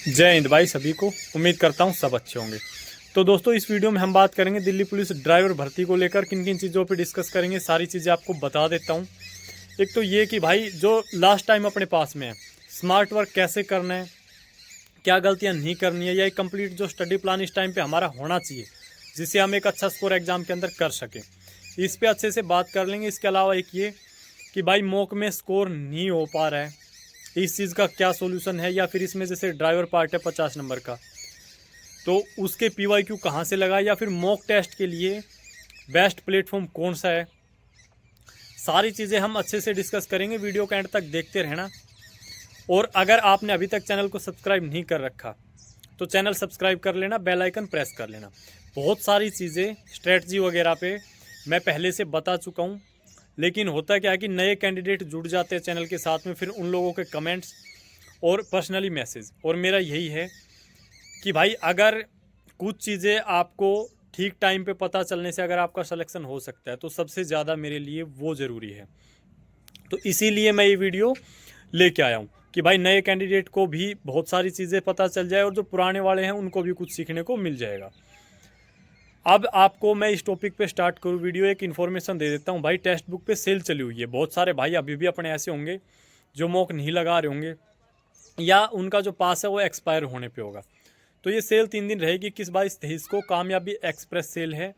जय हिंद भाई सभी को। उम्मीद करता हूँ सब अच्छे होंगे। तो दोस्तों इस वीडियो में हम बात करेंगे दिल्ली पुलिस ड्राइवर भर्ती को लेकर किन किन चीज़ों पे डिस्कस करेंगे, सारी चीज़ें आपको बता देता हूँ। एक तो ये कि भाई जो लास्ट टाइम अपने पास में है, स्मार्ट वर्क कैसे करना है, क्या गलतियाँ नहीं करनी है, या एक कंप्लीट जो स्टडी प्लान इस टाइम पर हमारा होना चाहिए जिससे हम एक अच्छा स्कोर एग्जाम के अंदर कर सकें, इस पर अच्छे से बात कर लेंगे। इसके अलावा एक ये कि भाई मॉक में स्कोर नहीं हो पा रहा है, इस चीज़ का क्या सोल्यूशन है, या फिर इसमें जैसे ड्राइवर पार्ट है 50 नंबर का, तो उसके PYQ कहाँ से लगाए, या फिर मॉक टेस्ट के लिए बेस्ट प्लेटफॉर्म कौन सा है, सारी चीज़ें हम अच्छे से डिस्कस करेंगे। वीडियो के एंड तक देखते रहना। और अगर आपने अभी तक चैनल को सब्सक्राइब नहीं कर रखा तो चैनल सब्सक्राइब कर लेना, बेल आइकन प्रेस कर लेना। बहुत सारी चीज़ें स्ट्रेटजी वगैरह पे मैं पहले से बता चुका हूँ, लेकिन होता क्या है कि नए कैंडिडेट जुड़ जाते हैं चैनल के साथ में, फिर उन लोगों के कमेंट्स और पर्सनली मैसेज। और मेरा यही है कि भाई अगर कुछ चीज़ें आपको ठीक टाइम पे पता चलने से अगर आपका सिलेक्शन हो सकता है तो सबसे ज़्यादा मेरे लिए वो ज़रूरी है। तो इसीलिए मैं ये वीडियो लेके आया हूँ कि भाई नए कैंडिडेट को भी बहुत सारी चीज़ें पता चल जाए और जो पुराने वाले हैं उनको भी कुछ सीखने को मिल जाएगा। अब आपको मैं इस टॉपिक पे स्टार्ट करूँ वीडियो, एक इन्फॉर्मेशन दे देता हूँ। भाई टेक्स्ट बुक पे सेल चली हुई है। बहुत सारे भाई अभी भी अपने ऐसे होंगे जो मॉक नहीं लगा रहे होंगे, या उनका जो पास है वो एक्सपायर होने पे होगा। तो ये सेल 3 दिन रहेगी, 21-22-23 को। कामयाबी एक्सप्रेस सेल है।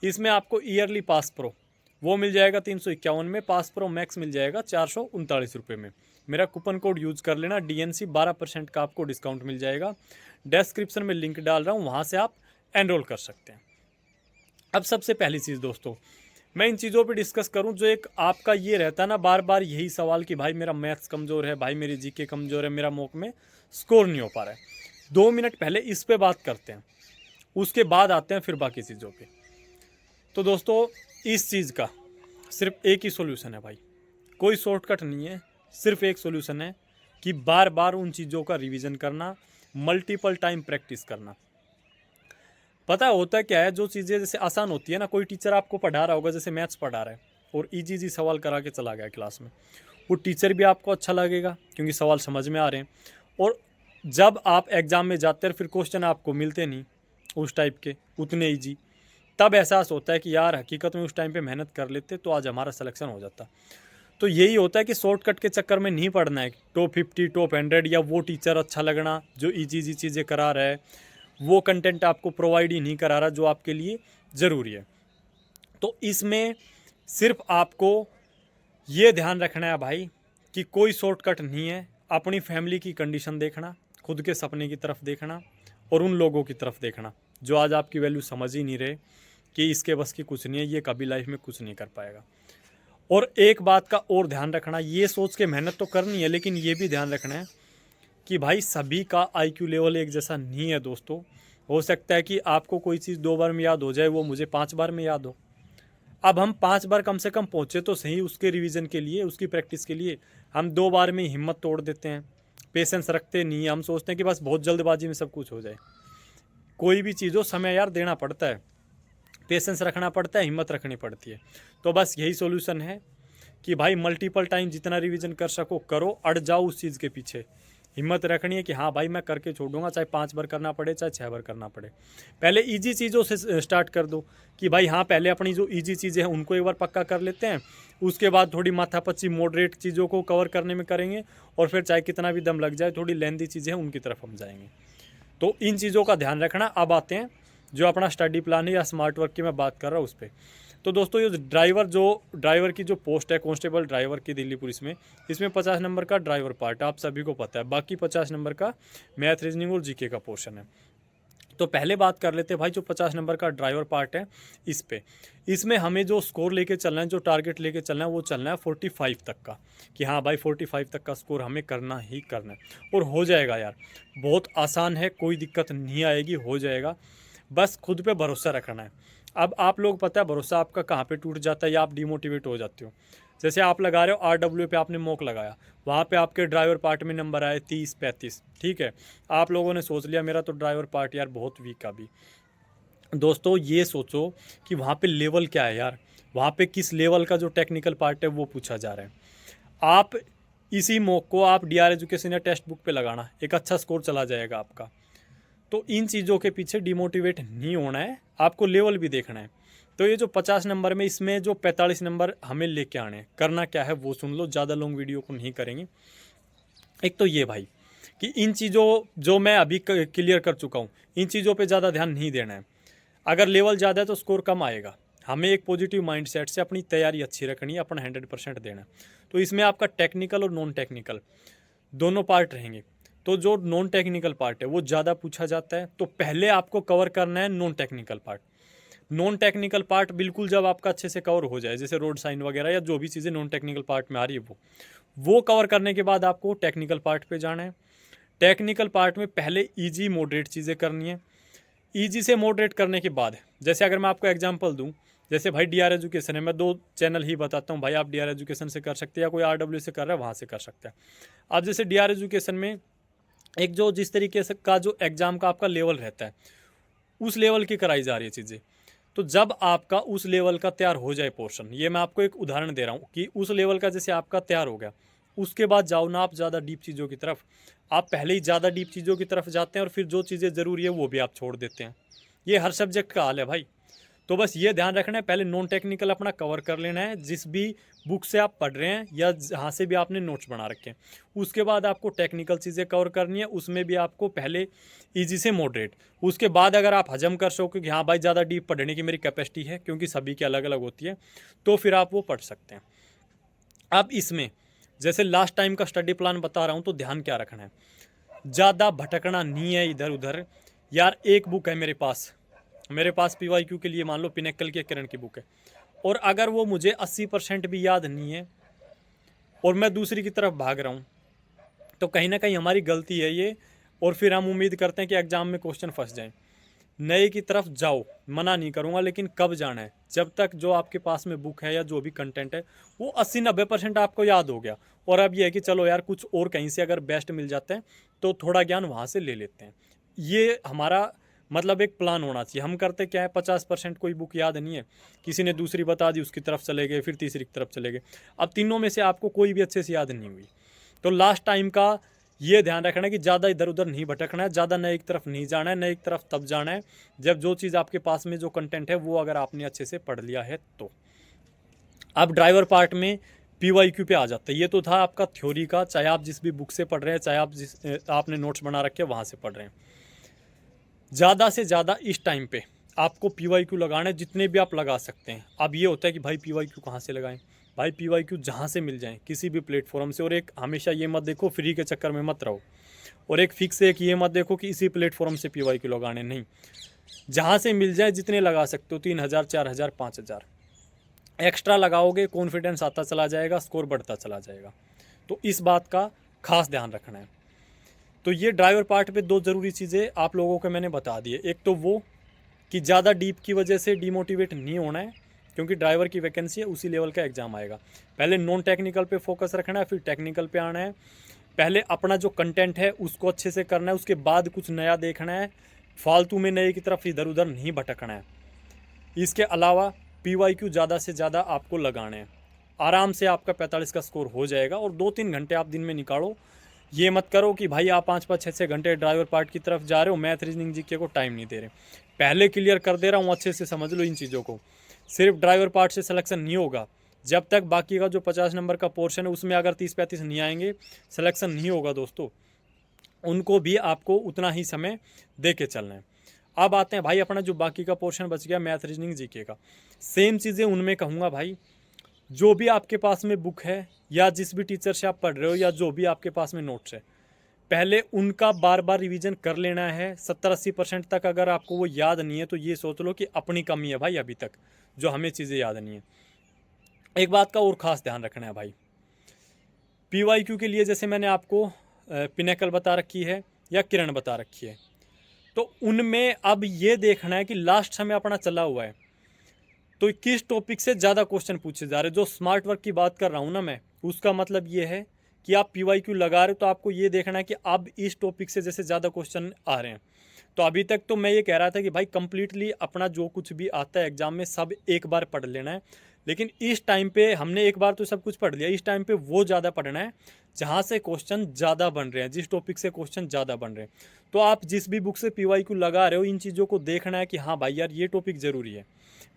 इसमें आपको ईयरली पास प्रो वो मिल जाएगा 351 में, पास प्रो मैक्स मिल जाएगा 439 रुपये में। मेरा कूपन कोड यूज़ कर लेना, DNC 12% का आपको डिस्काउंट मिल जाएगा। डिस्क्रिप्शन में लिंक डाल रहा हूँ, वहाँ से आप एनरोल कर सकते हैं। अब सबसे पहली चीज़ दोस्तों, मैं इन चीज़ों पे डिस्कस करूं जो एक आपका ये रहता है ना बार बार यही सवाल कि भाई मेरा मैथ्स कमज़ोर है, भाई मेरी GK कमज़ोर है, मेरा मॉक में स्कोर नहीं हो पा रहा है। 2 मिनट पहले इस पे बात करते हैं, उसके बाद आते हैं फिर बाकी चीज़ों पे। तो दोस्तों इस चीज़ का सिर्फ एक ही सोल्यूशन है भाई, कोई शॉर्टकट नहीं है, सिर्फ एक सोल्यूशन है कि बार बार उन चीज़ों का रिविज़न करना, मल्टीपल टाइम प्रैक्टिस करना। पता होता है क्या है, जो चीज़ें जैसे आसान होती है ना, कोई टीचर आपको पढ़ा रहा होगा, जैसे मैथ्स पढ़ा रहा है और इजी सवाल करा के चला गया क्लास में, वो टीचर भी आपको अच्छा लगेगा क्योंकि सवाल समझ में आ रहे हैं। और जब आप एग्ज़ाम में जाते हैं फिर क्वेश्चन आपको मिलते नहीं उस टाइप के उतने ईजी, तब एहसास होता है कि यार हकीकत में उस टाइम पे मेहनत कर लेते तो आज हमारा सिलेक्शन हो जाता। तो यही होता है कि शॉर्टकट के चक्कर में नहीं पढ़ना है, टॉप 50 टॉप 100 या वो टीचर अच्छा लगना जो ईजी चीज़ें करा रहा है, वो कंटेंट आपको प्रोवाइड ही नहीं करा रहा जो आपके लिए ज़रूरी है। तो इसमें सिर्फ आपको ये ध्यान रखना है भाई कि कोई शॉर्टकट नहीं है। अपनी फैमिली की कंडीशन देखना, खुद के सपने की तरफ देखना, और उन लोगों की तरफ देखना जो आज आपकी वैल्यू समझ ही नहीं रहे कि इसके बस की कुछ नहीं है, ये कभी लाइफ में कुछ नहीं कर पाएगा। और एक बात का और ध्यान रखना, ये सोच के मेहनत तो करनी है, लेकिन ये भी ध्यान रखना है कि भाई सभी का IQ लेवल एक जैसा नहीं है दोस्तों। हो सकता है कि आपको कोई चीज़ 2 बार में याद हो जाए, वो मुझे 5 बार में याद हो। अब हम 5 बार कम से कम पहुँचे तो सही उसके रिवीजन के लिए, उसकी प्रैक्टिस के लिए। हम 2 बार में हिम्मत तोड़ देते हैं, पेशेंस रखते नहीं है, हम सोचते हैं कि बस बहुत जल्दबाजी में सब कुछ हो जाए। कोई भी चीज़ हो समय यार देना पड़ता है, पेशेंस रखना पड़ता है, हिम्मत रखनी पड़ती है। तो बस यही सोल्यूशन है कि भाई मल्टीपल टाइम जितना रिवीजन कर सको करो, अड़ जाओ उस चीज़ के पीछे। हिम्मत रखनी है कि हाँ भाई मैं करके छोड़ूंगा, चाहे 5 बार करना पड़े चाहे 6 बार करना पड़े। पहले इजी चीज़ों से स्टार्ट कर दो कि भाई हाँ पहले अपनी जो इजी चीज़ें हैं उनको एक बार पक्का कर लेते हैं, उसके बाद थोड़ी माथापच्ची मॉडरेट चीज़ों को कवर करने में करेंगे, और फिर चाहे कितना भी दम लग जाए थोड़ी लेंथी चीज़ें हैं उनकी तरफ हम जाएंगे। तो इन चीज़ों का ध्यान रखना। अब आते हैं जो अपना स्टडी प्लान है या स्मार्ट वर्क की मैं बात कर रहा हूँ उस पर। तो दोस्तों ये ड्राइवर की जो पोस्ट है कांस्टेबल ड्राइवर की दिल्ली पुलिस में, इसमें 50 नंबर का ड्राइवर पार्ट आप सभी को पता है, बाकी 50 नंबर का मैथ रीजनिंग और GK का पोर्शन है। तो पहले बात कर लेते हैं भाई जो 50 नंबर का ड्राइवर पार्ट है इस पे। इसमें हमें जो स्कोर लेके चलना है, जो टारगेट लेके चलना है, वो चलना है 45 तक का, कि हाँ भाई 45 तक का स्कोर हमें करना ही करना है। और हो जाएगा यार, बहुत आसान है, कोई दिक्कत नहीं आएगी, हो जाएगा। बस खुद पे भरोसा रखना है। अब आप लोग पता है भरोसा आपका कहाँ पे टूट जाता है या आप डिमोटिवेट हो जाते हो। जैसे आप लगा रहे हो RW पे, आपने मॉक लगाया, वहाँ पे आपके ड्राइवर पार्ट में नंबर आए 30-35, ठीक है। आप लोगों ने सोच लिया मेरा तो ड्राइवर पार्ट यार बहुत वीक अभी। दोस्तों ये सोचो कि वहाँ पे लेवल क्या है यार, वहाँ पे किस लेवल का जो टेक्निकल पार्ट है वो पूछा जा रहा है। आप इसी मॉक को आप डीआर एजुकेशन या टेक्स्ट बुक पे लगाना, एक अच्छा स्कोर चला जाएगा आपका। तो इन चीज़ों के पीछे डिमोटिवेट नहीं होना है, आपको लेवल भी देखना है। तो ये जो 50 नंबर में, इसमें जो 45 नंबर हमें लेके आने हैं, करना क्या है वो सुन लो, ज़्यादा लॉन्ग वीडियो को नहीं करेंगे। एक तो ये भाई कि इन चीज़ों जो मैं अभी क्लियर कर चुका हूँ, इन चीज़ों पे ज़्यादा ध्यान नहीं देना है। अगर लेवल ज़्यादा है तो स्कोर कम आएगा, हमें एक पॉजिटिव माइंडसेट से अपनी तैयारी अच्छी रखनी है, अपना 100% देना है। तो इसमें आपका टेक्निकल और नॉन टेक्निकल दोनों पार्ट रहेंगे। तो जो नॉन टेक्निकल पार्ट है वो ज़्यादा पूछा जाता है, तो पहले आपको कवर करना है non technical part. Non technical part बिल्कुल जब आपका अच्छे से कवर हो जाए, जैसे रोड साइन वगैरह या जो भी चीज़ें नॉन टेक्निकल पार्ट में आ रही है वो कवर करने के बाद आपको टेक्निकल पार्ट पे जाना है। टेक्निकल पार्ट में पहले ईजी मॉडरेट चीज़ें करनी है। ईजी से मॉडरेट करने के बाद, जैसे अगर मैं आपको एग्जांपल दूं, जैसे भाई डीआर एजुकेशन है, मैं 2 चैनल ही बताता हूं भाई, आप डीआर एजुकेशन से कर सकते हैं या कोई आरडब्ल्यू से कर रहा है वहाँ से कर सकते हैं। अब जैसे डीआर एजुकेशन में एक जो जिस तरीके से का जो एग्ज़ाम का आपका लेवल रहता है, उस लेवल की कराई जा रही है चीज़ें। तो जब आपका उस लेवल का तैयार हो जाए पोर्शन, ये मैं आपको एक उदाहरण दे रहा हूँ कि उस लेवल का जैसे आपका तैयार हो गया, उसके बाद जाओ ना आप ज़्यादा डीप चीज़ों की तरफ। आप पहले ही ज़्यादा डीप चीज़ों की तरफ जाते हैं और फिर जो चीज़ें ज़रूरी है वो भी आप छोड़ देते हैं। ये हर सब्जेक्ट का हाल है भाई। तो बस ये ध्यान रखना है, पहले नॉन टेक्निकल अपना कवर कर लेना है, जिस भी बुक से आप पढ़ रहे हैं या जहाँ से भी आपने नोट्स बना रखे हैं। उसके बाद आपको टेक्निकल चीज़ें कवर करनी है, उसमें भी आपको पहले इजी से मॉडरेट। उसके बाद अगर आप हजम कर सको कि हाँ भाई ज़्यादा डीप पढ़ने की मेरी कैपेसिटी है, क्योंकि सभी की अलग अलग होती है, तो फिर आप वो पढ़ सकते हैं। अब इसमें जैसे लास्ट टाइम का स्टडी प्लान बता रहा हूँ, तो ध्यान क्या रखना है, ज़्यादा भटकना नहीं है इधर उधर। यार एक बुक है मेरे पास PYQ के लिए मान लो पिनेकल की किरण की बुक है, और अगर वो मुझे 80% भी याद नहीं है और मैं दूसरी की तरफ भाग रहा हूँ, तो कहीं ना कहीं हमारी गलती है ये, और फिर हम उम्मीद करते हैं कि एग्ज़ाम में क्वेश्चन फंस जाएं। नए की तरफ जाओ, मना नहीं करूँगा, लेकिन कब जाना है, जब तक जो आपके पास में बुक है या जो भी कंटेंट है वो 80-90% आपको याद हो गया, और अब ये है कि चलो यार कुछ और कहीं से अगर बेस्ट मिल जाते हैं तो थोड़ा ज्ञान वहाँ से ले लेते हैं। ये हमारा मतलब एक प्लान होना चाहिए। हम करते क्या है, 50% कोई बुक याद नहीं है, किसी ने दूसरी बता दी उसकी तरफ चले गए, फिर तीसरी की तरफ चले गए। अब तीनों में से आपको कोई भी अच्छे से याद नहीं हुई, तो लास्ट टाइम का ये ध्यान रखना है कि ज़्यादा इधर उधर नहीं भटकना है, ज़्यादा नए की तरफ नहीं जाना है। नए की तरफ तब जाना है जब जो चीज़ आपके पास में जो कंटेंट है वो अगर आपने अच्छे से पढ़ लिया है तो। अब ड्राइवर पार्ट में PYQ पे आ जाता है। ये तो था आपका थ्योरी का, चाहे आप जिस भी बुक से पढ़ रहे हैं, चाहे आप आपने नोट्स बना रखे हैं वहाँ से पढ़ रहे हैं। ज़्यादा से ज़्यादा इस टाइम पे आपको PYQ लगाना है, जितने भी आप लगा सकते हैं। अब ये होता है कि भाई PYQ कहाँ से लगाएं, भाई PYQ जहाँ से मिल जाए किसी भी प्लेटफॉर्म से। और एक हमेशा ये मत देखो फ्री के चक्कर में मत रहो, और एक फिक्स है कि ये मत देखो कि इसी प्लेटफॉर्म से PYQ लगाने, नहीं, जहाँ से मिल जाए जितने लगा सकते हो, 3000 4000 5000 एक्स्ट्रा लगाओगे, कॉन्फिडेंस आता चला जाएगा, स्कोर बढ़ता चला जाएगा। तो इस बात का खास ध्यान रखना है। तो ये ड्राइवर पार्ट पे 2 ज़रूरी चीज़ें आप लोगों को मैंने बता दी है। एक तो वो कि ज़्यादा डीप की वजह से डीमोटिवेट नहीं होना है, क्योंकि ड्राइवर की वैकेंसी है, उसी लेवल का एग्ज़ाम आएगा। पहले नॉन टेक्निकल पे फोकस रखना है, फिर टेक्निकल पे आना है। पहले अपना जो कंटेंट है उसको अच्छे से करना है, उसके बाद कुछ नया देखना है, फालतू में नए की तरफ इधर उधर नहीं भटकना है। इसके अलावा PYQ ज़्यादा से ज़्यादा आपको लगाने हैं। आराम से आपका 45 का स्कोर हो जाएगा, और 2-3 घंटे आप दिन में निकालो। ये मत करो कि भाई आप 5-5 6-6 घंटे ड्राइवर पार्ट की तरफ जा रहे हो, मैथ रीजनिंग GK को टाइम नहीं दे रहे। पहले क्लियर कर दे रहा हूँ, अच्छे से समझ लो इन चीज़ों को। सिर्फ ड्राइवर पार्ट से सिलेक्शन नहीं होगा, जब तक बाकी का जो 50 नंबर का पोर्शन है उसमें अगर 30-35 नहीं आएंगे, सिलेक्शन नहीं होगा दोस्तों। उनको भी आपको उतना ही समय दे के चलना है। अब आते हैं भाई अपना जो बाकी का पोर्शन बच गया मैथ रीजनिंग GK का, सेम चीज़ें उनमें कहूँगा भाई। जो भी आपके पास में बुक है या जिस भी टीचर से आप पढ़ रहे हो या जो भी आपके पास में नोट्स है, पहले उनका बार बार रिवीजन कर लेना है। 70-80% तक अगर आपको वो याद नहीं है तो ये सोच लो कि अपनी कमी है भाई अभी तक, जो हमें चीज़ें याद नहीं है। एक बात का और ख़ास ध्यान रखना है भाई, PYQ के लिए जैसे मैंने आपको पिनेकल बता रखी है या किरण बता रखी है, तो उनमें अब ये देखना है कि लास्ट समय अपना चला हुआ है तो किस टॉपिक से ज़्यादा क्वेश्चन पूछे जा रहे हैं। जो स्मार्ट वर्क की बात कर रहा हूँ ना मैं, उसका मतलब ये है कि आप PYQ लगा रहे हो तो आपको ये देखना है कि अब इस टॉपिक से जैसे ज़्यादा क्वेश्चन आ रहे हैं। तो अभी तक तो मैं ये कह रहा था कि भाई कंप्लीटली अपना जो कुछ भी आता है एग्जाम में सब एक बार पढ़ लेना है, लेकिन इस टाइम पे हमने एक बार तो सब कुछ पढ़ लिया, इस टाइम पे वो ज़्यादा पढ़ना है जहाँ से क्वेश्चन ज़्यादा बन रहे हैं, जिस टॉपिक से क्वेश्चन ज़्यादा बन रहे हैं। तो आप जिस भी बुक से PYQ लगा रहे हो, इन चीज़ों को देखना है कि हाँ भाई यार ये टॉपिक ज़रूरी है।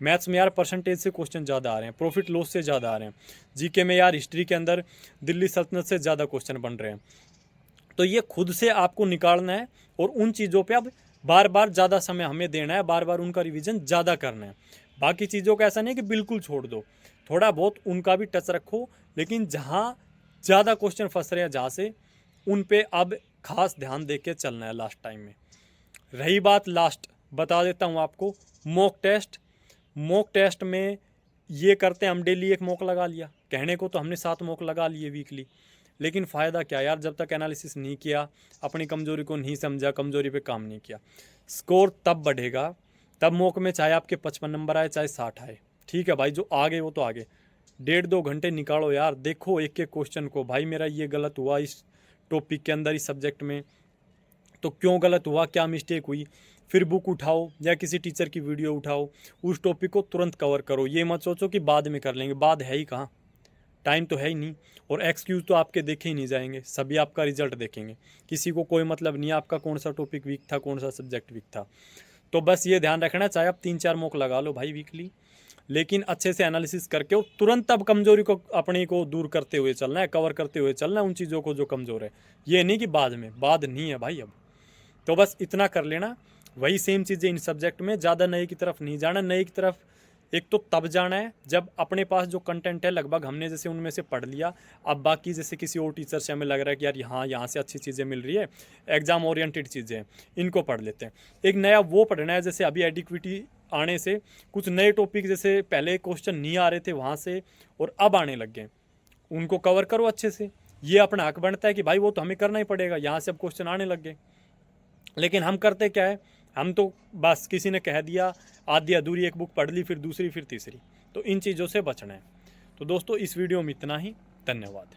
मैथ्स में यार परसेंटेज से क्वेश्चन ज़्यादा आ रहे हैं, प्रॉफिट लॉस से ज़्यादा आ रहे हैं, GK में यार हिस्ट्री के अंदर दिल्ली सल्तनत से ज़्यादा क्वेश्चन बन रहे हैं। तो ये खुद से आपको निकालना है और उन चीज़ों पे अब बार बार ज़्यादा समय हमें देना है, बार बार उनका रिवीजन ज़्यादा करना है। बाकी चीज़ों का ऐसा नहीं कि बिल्कुल छोड़ दो, थोड़ा बहुत उनका भी टच रखो, लेकिन जहाँ ज़्यादा क्वेश्चन फंस रहे हैं जहाँ से, उन पे अब खास ध्यान दे के चलना है लास्ट टाइम में। रही बात लास्ट, बता देता हूँ आपको, मॉक टेस्ट। मॉक टेस्ट में ये करते हैं हम, डेली एक मॉक लगा लिया, कहने को तो हमने 7 मॉक लगा लिए वीकली, लेकिन फ़ायदा क्या यार, जब तक एनालिसिस नहीं किया, अपनी कमज़ोरी को नहीं समझा, कमज़ोरी पे काम नहीं किया। स्कोर तब बढ़ेगा, तब मॉक में चाहे आपके 55 नंबर आए चाहे 60 आए, ठीक है भाई, जो आगे वो तो आगे। 1.5-2 घंटे निकालो यार, देखो एक एक क्वेश्चन को, भाई मेरा ये गलत हुआ इस टॉपिक के अंदर, इस सब्जेक्ट में, तो क्यों गलत हुआ, क्या मिस्टेक हुई। फिर बुक उठाओ या किसी टीचर की वीडियो उठाओ, उस टॉपिक को तुरंत कवर करो। ये मत सोचो कि बाद में कर लेंगे, बाद है ही कहाँ, टाइम तो है ही नहीं, और एक्सक्यूज़ तो आपके देखे ही नहीं जाएंगे, सभी आपका रिजल्ट देखेंगे। किसी को कोई मतलब नहीं है आपका कौन सा टॉपिक वीक था, कौन सा सब्जेक्ट वीक था। तो बस ये ध्यान रखना, चाहे आप 3-4 मॉक लगा लो भाई वीकली, लेकिन अच्छे से एनालिसिस करके और तुरंत अब कमजोरी को अपने को दूर करते हुए चलना है, कवर करते हुए चलना है उन चीज़ों को जो कमज़ोर है। ये नहीं कि बाद में, बाद नहीं है भाई अब। तो बस इतना कर लेना, वही सेम चीज़ें इन सब्जेक्ट में, ज़्यादा नए की तरफ नहीं जाना। नए की तरफ एक तो तब जाना है जब अपने पास जो कंटेंट है लगभग हमने जैसे उनमें से पढ़ लिया, अब बाकी जैसे किसी और टीचर से हमें लग रहा है कि यार यहाँ से अच्छी चीज़ें मिल रही है, एग्जाम ओरिएंटेड चीज़ें हैं, इनको पढ़ लेते हैं। एक नया वो पढ़ना है, जैसे अभी एडिक्विटी आने से कुछ नए टॉपिक, जैसे पहले क्वेश्चन नहीं आ रहे थे वहाँ से और अब आने लग गए, उनको कवर करो अच्छे से। ये अपना हक बनता है कि भाई वो तो हमें करना ही पड़ेगा, यहाँ से अब क्वेश्चन आने लग गए। लेकिन हम करते क्या है, हम तो बस किसी ने कह दिया, आधी अधूरी एक बुक पढ़ ली, फिर दूसरी, फिर तीसरी। तो इन चीज़ों से बचना है। तो दोस्तों इस वीडियो में इतना ही, धन्यवाद।